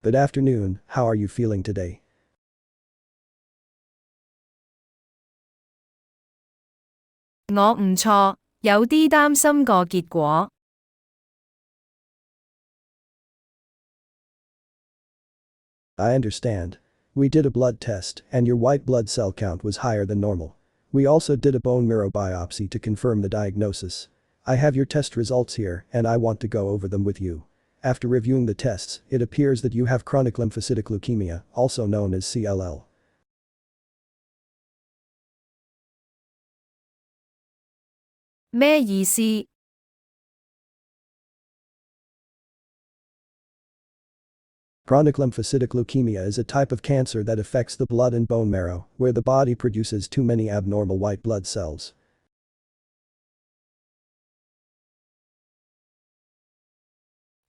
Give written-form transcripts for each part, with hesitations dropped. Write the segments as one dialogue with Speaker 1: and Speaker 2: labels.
Speaker 1: Good afternoon, how are you feeling today?
Speaker 2: 我唔錯，有啲擔心個結果。
Speaker 1: I understand. We did a blood test, and your white blood cell count was higher than normal. We also did a bone marrow biopsy to confirm the diagnosis. I have your test results here, and I want to go over them with you. After reviewing the tests, it appears that you have chronic lymphocytic leukemia, also known as CLL.
Speaker 2: 咩意思？
Speaker 1: Chronic lymphocytic leukemia is a type of cancer that affects the blood and bone marrow, where the body produces too many abnormal white blood cells.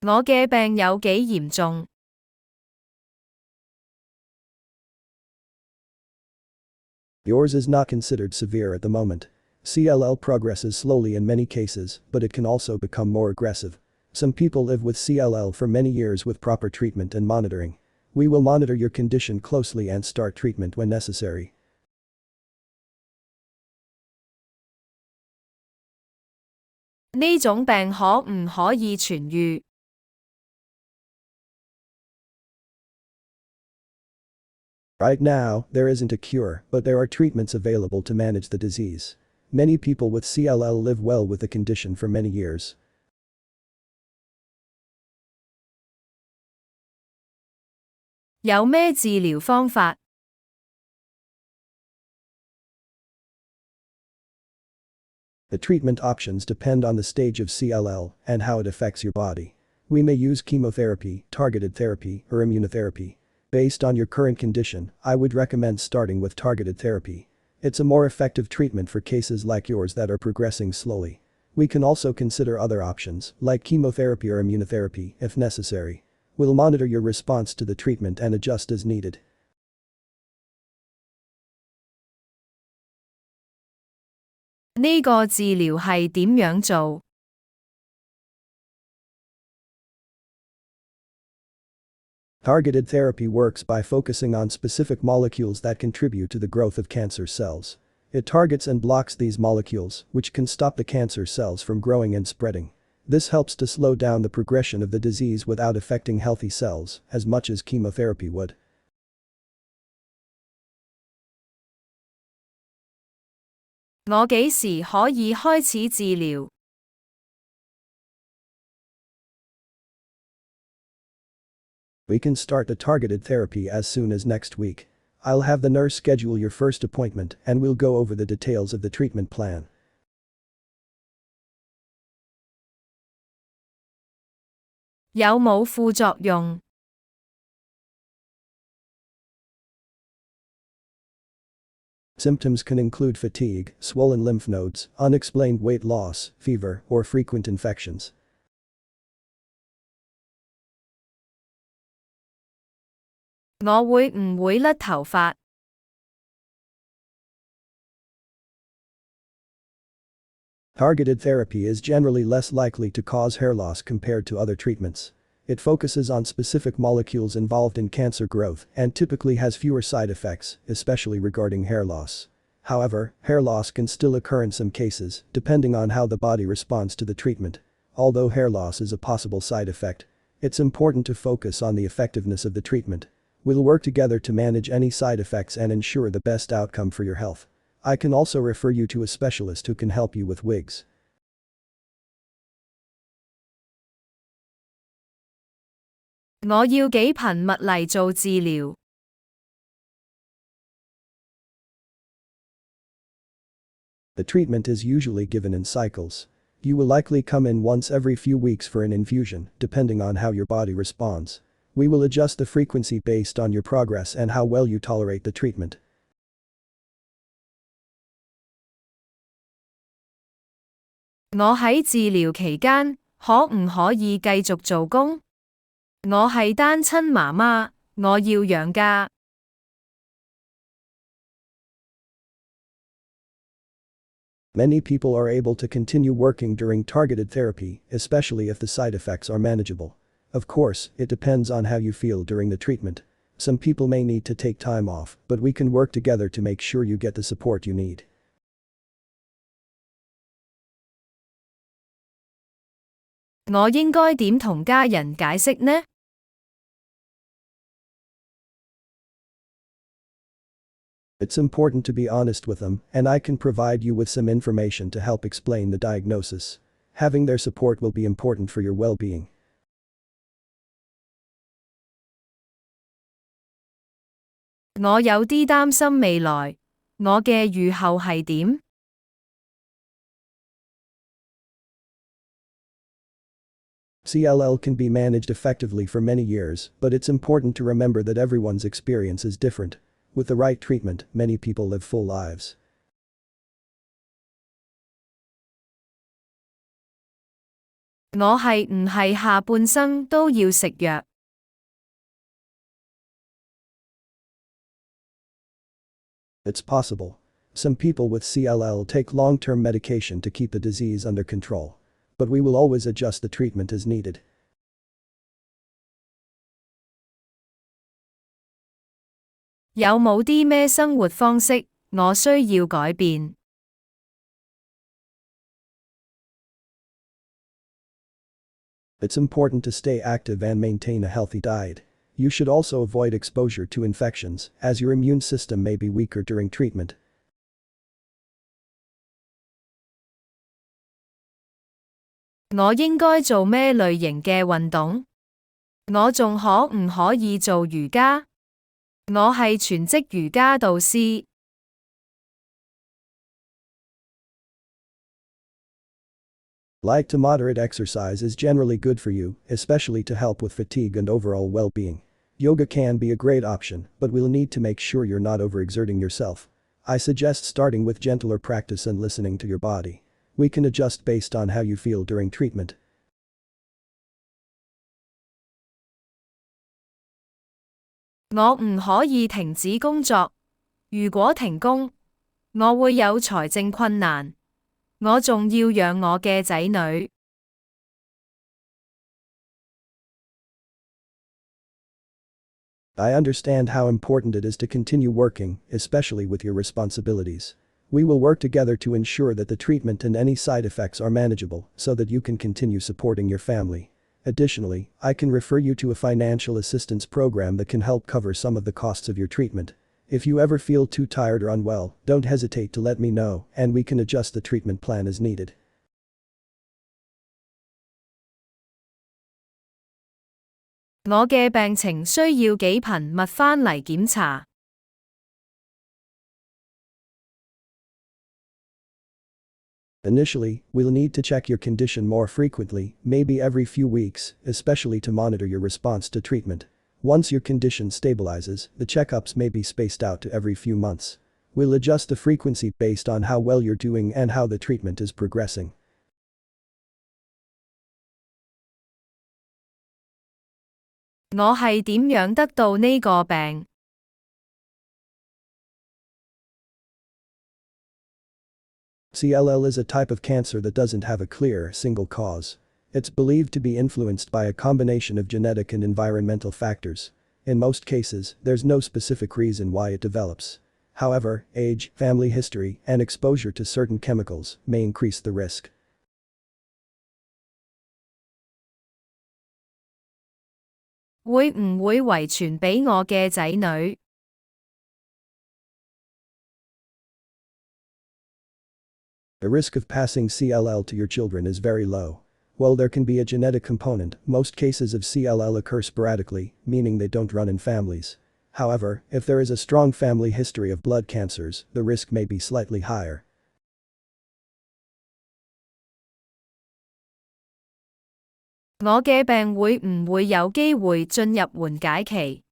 Speaker 2: 我嘅病有幾嚴重？
Speaker 1: Yours is not considered severe at the moment. CLL progresses slowly in many cases, but it can also become more aggressive. Some people live with CLL for many years with proper treatment and monitoring. We will monitor your condition closely and start treatment when necessary.
Speaker 2: 呢種病可唔可以痊癒？
Speaker 1: Right now, there isn't a cure, but there are treatments available to manage the disease. Many people with CLL live well with the condition for many years.
Speaker 2: 有咩治療方法？
Speaker 1: The treatment options depend on the stage of CLL and how it affects your body. We may use chemotherapy, targeted therapy, or immunotherapy. Based on your current condition, I would recommend starting with targeted therapy. It's a more effective treatment for cases like yours that are progressing slowly. We can also consider other options, like chemotherapy or immunotherapy, if necessary. We'll monitor your response to the treatment and adjust as needed.
Speaker 2: 呢個治療係點樣做？
Speaker 1: Targeted therapy works by focusing on specific molecules that contribute to the growth of cancer cells. It targets and blocks these molecules, which can stop the cancer cells from growing and spreading. This helps to slow down the progression of the disease without affecting healthy cells as much as chemotherapy would.
Speaker 2: 我幾時可以開始治療？
Speaker 1: We can start the targeted therapy as soon as next week. I'll have the nurse schedule your first appointment and we'll go over the details of the treatment plan.
Speaker 2: 有冇副作用？
Speaker 1: Symptoms can include fatigue, swollen lymph nodes, unexplained weight loss, fever, or frequent infections.
Speaker 2: 我會唔會甩頭髮？
Speaker 1: Targeted therapy is generally less likely to cause hair loss compared to other treatments. It focuses on specific molecules involved in cancer growth and typically has fewer side effects, especially regarding hair loss. However, hair loss can still occur in some cases, depending on how the body responds to the treatment. Although hair loss is a possible side effect, it's important to focus on the effectiveness of the treatment. We'll work together to manage any side effects and ensure the best outcome for your health. I can also refer you to a specialist who can help you with wigs.
Speaker 2: 我要幾頻密嚟做治療？
Speaker 1: The treatment is usually given in cycles. You will likely come in once every few weeks for an infusion, depending on how your body responds. We will adjust the frequency based on your progress and how well you tolerate the treatment.
Speaker 2: 我喺治療期間，可唔可以繼續做工？我係單親媽媽，我要養家。
Speaker 1: Many people are able to continue working during targeted therapy, especially if the side effects are manageable. Of course, it depends on how you feel during the treatment. Some people may need to take time off, but we can work together to make sure you get the support you need.
Speaker 2: 我應該點同家人解釋呢？
Speaker 1: It's important to be honest with them, and I can provide you with some information to help explain the diagnosis. Having their support will be important for your well-being.
Speaker 2: 我有啲擔心未來，我嘅預後係點？
Speaker 1: CLL can be managed effectively for many years, but it's important to remember that everyone's experience is different. With the right treatment, many people live full lives.
Speaker 2: 我係唔係下半生都要食藥？
Speaker 1: It's possible. Some people with CLL take long-term medication to keep the disease under control. But we will always adjust the treatment as needed.
Speaker 2: 有冇啲咩生活方式我需要改變？
Speaker 1: It's important to stay active and maintain a healthy diet. You should also avoid exposure to infections, as your immune system may be weaker during treatment.
Speaker 2: 我應該做咩類型嘅運動？我仲可唔可以做瑜伽？我係全職瑜伽導師。
Speaker 1: Light to moderate exercise is generally good for you, especially to help with fatigue and overall well-being. Yoga can be a great option, but we'll need to make sure you're not overexerting yourself. I suggest starting with gentler practice and listening to your body. We can adjust based on how you feel during treatment.
Speaker 2: 我唔可以停止工作，如果停工，我會有財政困難，我仲要養我嘅仔女。
Speaker 1: I understand how important it is to continue working, especially with your responsibilities. We will work together to ensure that the treatment and any side effects are manageable so that you can continue supporting your family. Additionally, I can refer you to a financial assistance program that can help cover some of the costs of your treatment. If you ever feel too tired or unwell, don't hesitate to let me know, and we can adjust the treatment plan as needed.
Speaker 2: 我嘅病情需要幾頻密返嚟檢查。
Speaker 1: Initially, we'll need to check your condition more frequently, maybe every few weeks, especially to monitor your response to treatment. Once your condition stabilizes, the checkups may be spaced out to every few months. We'll adjust the frequency based on how well you're doing and how the treatment is progressing.
Speaker 2: 我係點樣得到呢個病？
Speaker 1: CLL is a type of cancer that doesn't have a clear, single cause. It's believed to be influenced by a combination of genetic and environmental factors. In most cases, there's no specific reason why it develops. However, age, family history, and exposure to certain chemicals may increase the risk.
Speaker 2: 會唔會遺傳俾我嘅仔女？
Speaker 1: The risk of passing CLL to your children is very low. While there can be a genetic component, most cases of CLL occur sporadically, meaning they don't run in families. However, if there is a strong family history of blood cancers, the risk may be slightly higher.
Speaker 2: 我嘅病會唔會有機會進入緩解期？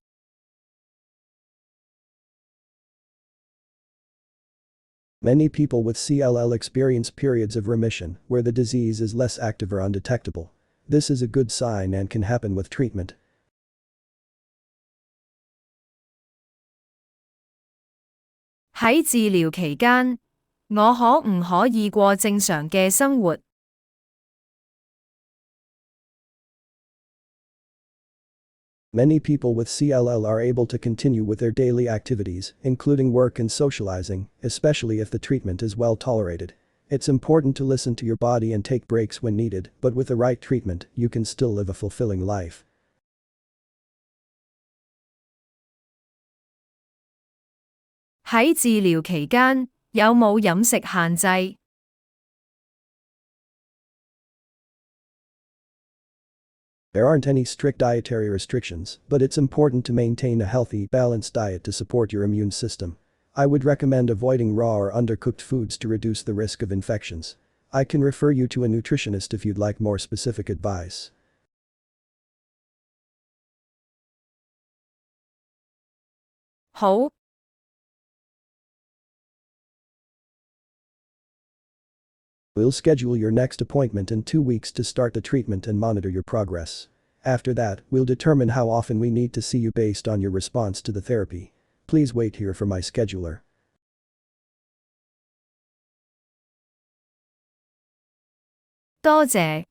Speaker 1: Many people with CLL experience periods of remission where the disease is less active or undetectable. This is a good sign and can happen with treatment.
Speaker 2: 喺治療期間，我可唔可以過正常嘅生活？
Speaker 1: Many people with CLL are able to continue with their daily activities, including work and socializing, especially if the treatment is well tolerated. It's important to listen to your body and take breaks when needed, but with the right treatment, you can still live a fulfilling life.
Speaker 2: 喺治療期間，有冇飲食限制？There
Speaker 1: aren't any strict dietary restrictions, but it's important to maintain a healthy, balanced diet to support your immune system. I would recommend avoiding raw or undercooked foods to reduce the risk of infections. I can refer you to a nutritionist if you'd like more specific advice.
Speaker 2: 好。
Speaker 1: We'll schedule your next appointment in 2 weeks to start the treatment and monitor your progress. After that, we'll determine how often we need to see you based on your response to the therapy. Please wait here for my scheduler.
Speaker 2: 多謝。